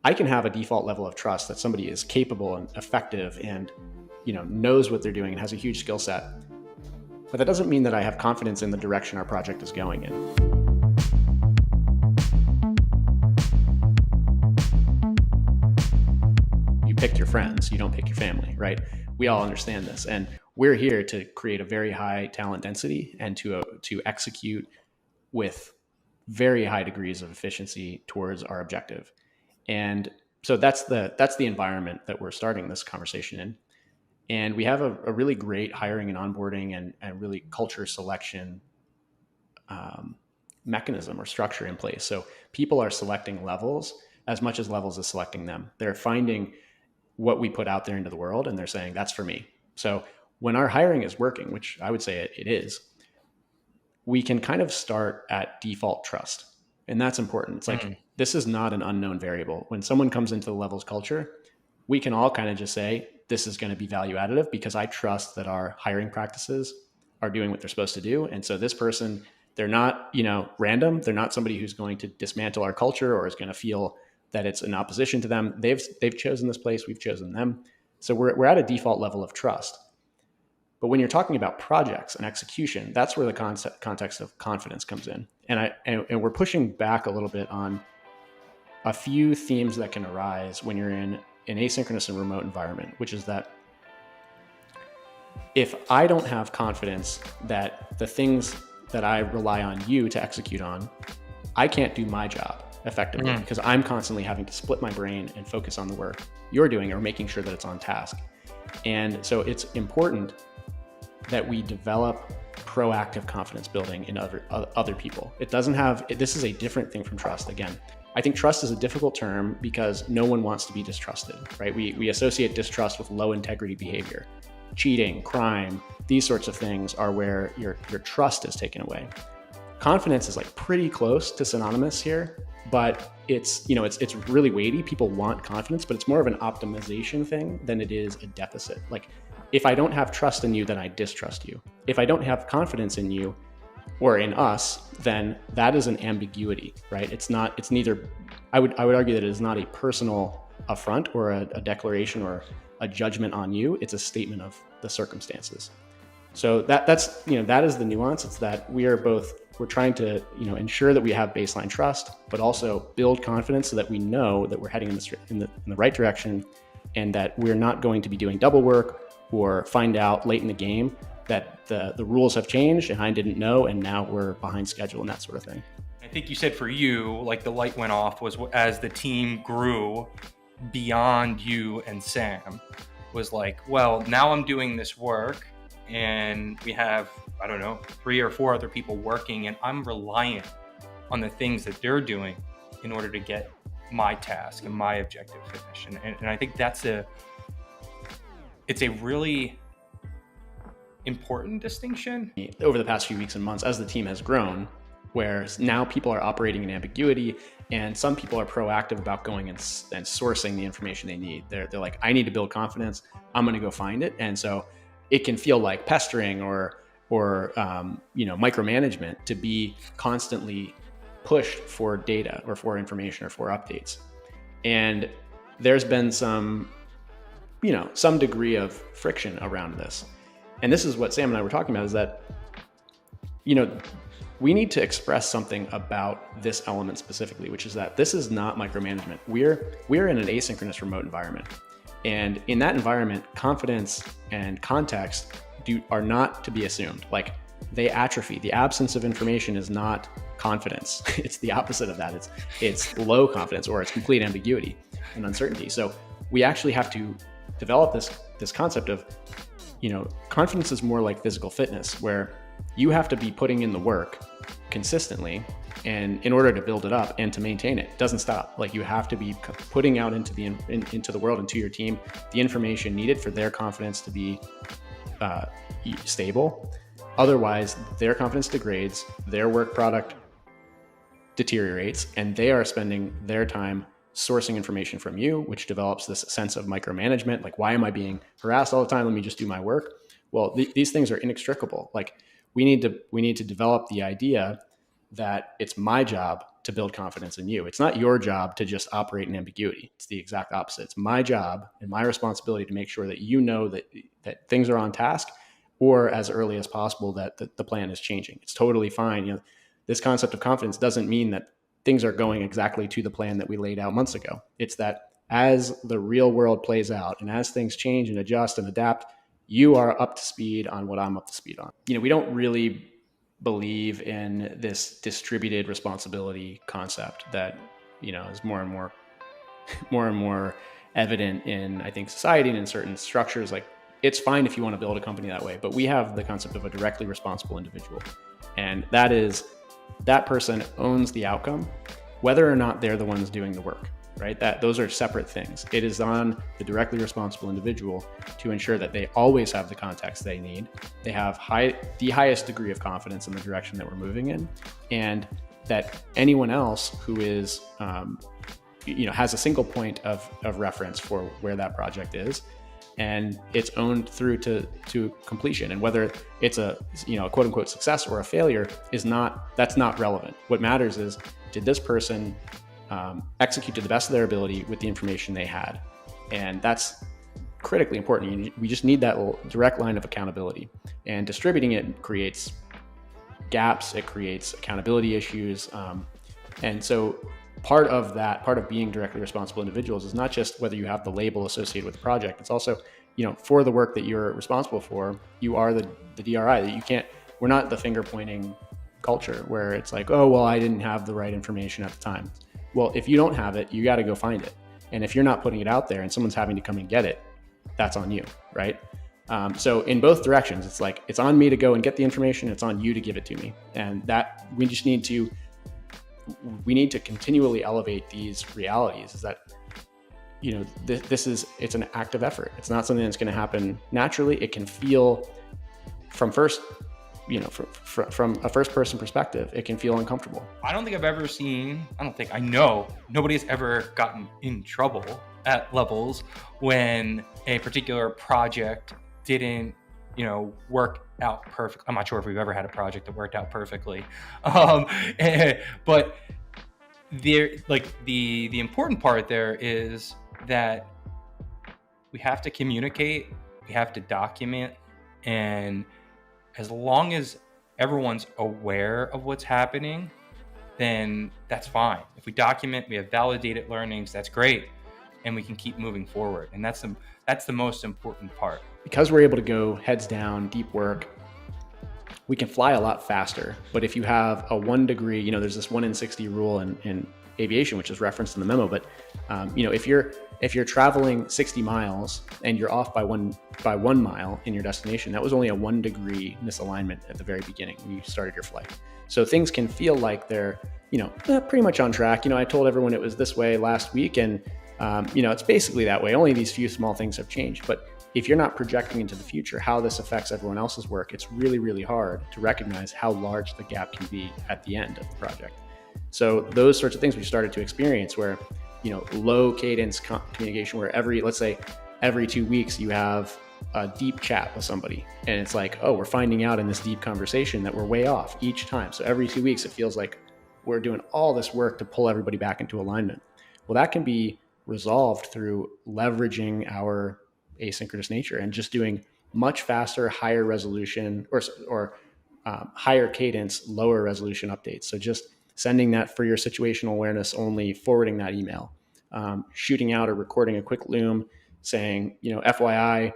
I can have a default level of trust that somebody is capable and effective and, knows what they're doing and has a huge skill set. But that doesn't mean that I have confidence in the direction our project is going in. You pick your friends, you don't pick your family, right? We all understand this. And we're here to create a very high talent density and to execute with very high degrees of efficiency towards our objective. And so that's the environment that we're starting this conversation in. And we have a really great hiring and onboarding and really culture selection mechanism or structure in place. So people are selecting levels as much as levels is selecting them. They're finding what we put out there into the world and they're saying, that's for me. So when our hiring is working, which I would say it is, we can kind of start at default trust. And that's important. It's like, this is not an unknown variable. When someone comes into the levels culture, we can all kind of just say, this is going to be value additive because I trust that our hiring practices are doing what they're supposed to do. And so this person, they're not, random. They're not somebody who's going to dismantle our culture or is going to feel that it's in opposition to them. They've chosen this place. We've chosen them. So we're at a default level of trust. But when you're talking about projects and execution, that's where the context of confidence comes in. And we're pushing back a little bit on a few themes that can arise when you're in an asynchronous and remote environment, which is that if I don't have confidence that the things that I rely on you to execute on, I can't do my job effectively because I'm constantly having to split my brain and focus on the work you're doing or making sure that it's on task. And so it's important that we develop proactive confidence building in other people. This is a different thing from trust. Again, I think trust is a difficult term because no one wants to be distrusted, right? We associate distrust with low integrity behavior. Cheating, crime, these sorts of things are where your trust is taken away. Confidence is like pretty close to synonymous here, but it's really weighty. People want confidence, but it's more of an optimization thing than it is a deficit. Like, if I don't have trust in you, then I distrust you. If I don't have confidence in you or in us, then that is an ambiguity, right? It's neither, I would argue that it is not a personal affront or a declaration or a judgment on you. It's a statement of the circumstances. So that is the nuance. It's that we're trying to, ensure that we have baseline trust, but also build confidence so that we know that we're heading in the right direction and that we're not going to be doing double work or find out late in the game that the rules have changed and I didn't know and now we're behind schedule and that sort of thing. I think you said for you, like the light went off was as the team grew beyond you and Sam, was like, well, now I'm doing this work and we have, 3 or 4 other people working and I'm reliant on the things that they're doing in order to get my task and my objective finished. And I think it's a really important distinction. Over the past few weeks and months, as the team has grown, where now people are operating in ambiguity and some people are proactive about going and sourcing the information they need. They're like, I need to build confidence. I'm going to go find it. And so it can feel like pestering or micromanagement to be constantly pushed for data or for information or for updates. And there's been some degree of friction around this. And this is what Sam and I were talking about, is that, we need to express something about this element specifically, which is that this is not micromanagement. We're in an asynchronous remote environment. And in that environment, confidence and context are not to be assumed. Like, they atrophy. The absence of information is not confidence. It's the opposite of that. It's low confidence, or it's complete ambiguity and uncertainty. So we actually have to develop this concept of, confidence is more like physical fitness, where you have to be putting in the work consistently and in order to build it up and to maintain it. It doesn't stop. Like, you have to be putting out into the world and to your team the information needed for their confidence to be stable. Otherwise, their confidence degrades, their work product deteriorates, and they are spending their time sourcing information from you, which develops this sense of micromanagement. Like, why am I being harassed all the time? Let me just do my work. Well, these things are inextricable. Like, we need to develop the idea that it's my job to build confidence in you. It's not your job to just operate in ambiguity. It's the exact opposite. It's my job and my responsibility to make sure that you know that things are on task, or as early as possible that the plan is changing. It's totally fine. This concept of confidence doesn't mean that things are going exactly to the plan that we laid out months ago. It's that as the real world plays out and as things change and adjust and adapt, you are up to speed on what I'm up to speed on. We don't really believe in this distributed responsibility concept that, is more and more evident in, I think, society and in certain structures. Like, it's fine if you want to build a company that way, but we have the concept of a directly responsible individual. And that is, that person owns the outcome, whether or not they're the ones doing the work, right? Those are separate things. It is on the directly responsible individual to ensure that they always have the context they need. They have the highest degree of confidence in the direction that we're moving in, and that anyone else who is, has a single point of reference for where that project is, and it's owned through to completion. And whether it's a quote unquote success or a failure that's not relevant. What matters is, did this person execute to the best of their ability with the information they had? And that's critically important. We just need that direct line of accountability, and distributing it creates gaps. It creates accountability issues. And so part of being directly responsible individuals is not just whether you have the label associated with the project. It's also, for the work that you're responsible for, you are the DRI. That we're not the finger pointing culture where it's like, oh, well, I didn't have the right information at the time. Well, if you don't have it, you got to go find it. And if you're not putting it out there and someone's having to come and get it, that's on you, right? So in both directions, it's like, it's on me to go and get the information. It's on you to give it to me. And that we just need to continually elevate these realities, is that, it's an active effort. It's not something that's going to happen naturally. It can feel from a first person perspective, it can feel uncomfortable. I know nobody has ever gotten in trouble at levels when a particular project didn't, work out perfect. I'm not sure if we've ever had a project that worked out perfectly. But the important part there is that we have to communicate, we have to document, and as long as everyone's aware of what's happening, then that's fine. If we document, we have validated learnings, that's great, and we can keep moving forward. And that's the most important part. Because we're able to go heads down, deep work, we can fly a lot faster. But if you have a 1 degree, there's this 1 in 60 rule in aviation, which is referenced in the memo. But if you're traveling 60 miles and you're off by one mile in your destination, that was only a 1 degree misalignment at the very beginning when you started your flight. So things can feel like they're, pretty much on track. I told everyone it was this way last week, and it's basically that way. Only these few small things have changed. But if you're not projecting into the future how this affects everyone else's work, it's really, really hard to recognize how large the gap can be at the end of the project. So those sorts of things we started to experience, where, low cadence communication, where let's say every 2 weeks you have a deep chat with somebody, and it's like, oh, we're finding out in this deep conversation that we're way off each time. So every 2 weeks, it feels like we're doing all this work to pull everybody back into alignment. Well, that can be resolved through leveraging our asynchronous nature and just doing much faster, higher resolution or higher cadence, lower resolution updates. So just sending that for your situational awareness only, forwarding that email, shooting out or recording a quick loom saying, FYI,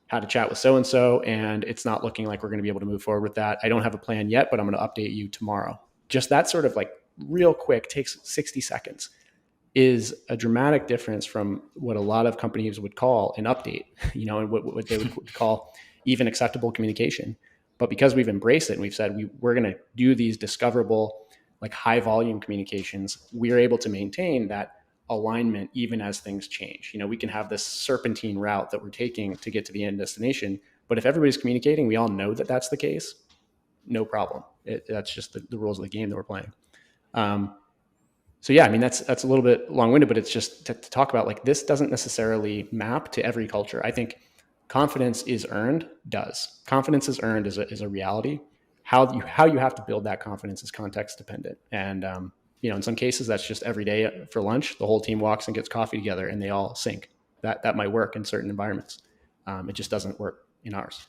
had a chat with so-and-so, and it's not looking like we're going to be able to move forward with that. I don't have a plan yet, but I'm going to update you tomorrow. Just that sort of like real quick, takes 60 seconds, is a dramatic difference from what a lot of companies would call an update, and what they would call even acceptable communication. But because we've embraced it and we've said we're going to do these discoverable, like high volume communications, we're able to maintain that alignment even as things change. We can have this serpentine route that we're taking to get to the end destination, but if everybody's communicating, we all know that that's the case, no problem. That's just the rules of the game that we're playing. So yeah, that's a little bit long-winded, but it's just to talk about, like, this doesn't necessarily map to every culture. I think confidence is earned does. Confidence is earned is a reality. How you have to build that confidence is context dependent. And in some cases that's just every day for lunch, the whole team walks and gets coffee together and they all sync. That might work in certain environments. It just doesn't work in ours.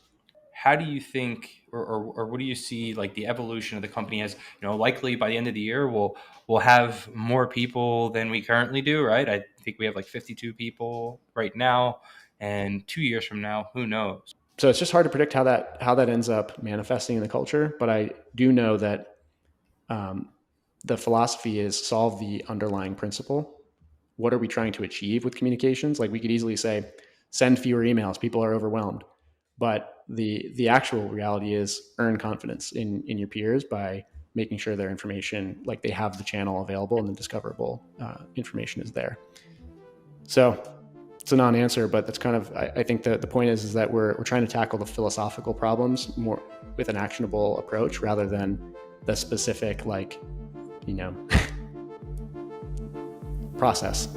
How do you think, or what do you see like the evolution of the company as? Likely by the end of the year, we'll have more people than we currently do, right? I think we have like 52 people right now, and 2 years from now, who knows? So it's just hard to predict how that ends up manifesting in the culture. But I do know that the philosophy is solve the underlying principle. What are we trying to achieve with communications? Like we could easily say, send fewer emails. People are overwhelmed. But the actual reality is earn confidence in your peers by making sure their information, like they have the channel available and the discoverable information is there. So it's a non-answer, but that's kind of, I think the point is that we're trying to tackle the philosophical problems more with an actionable approach rather than the specific, process.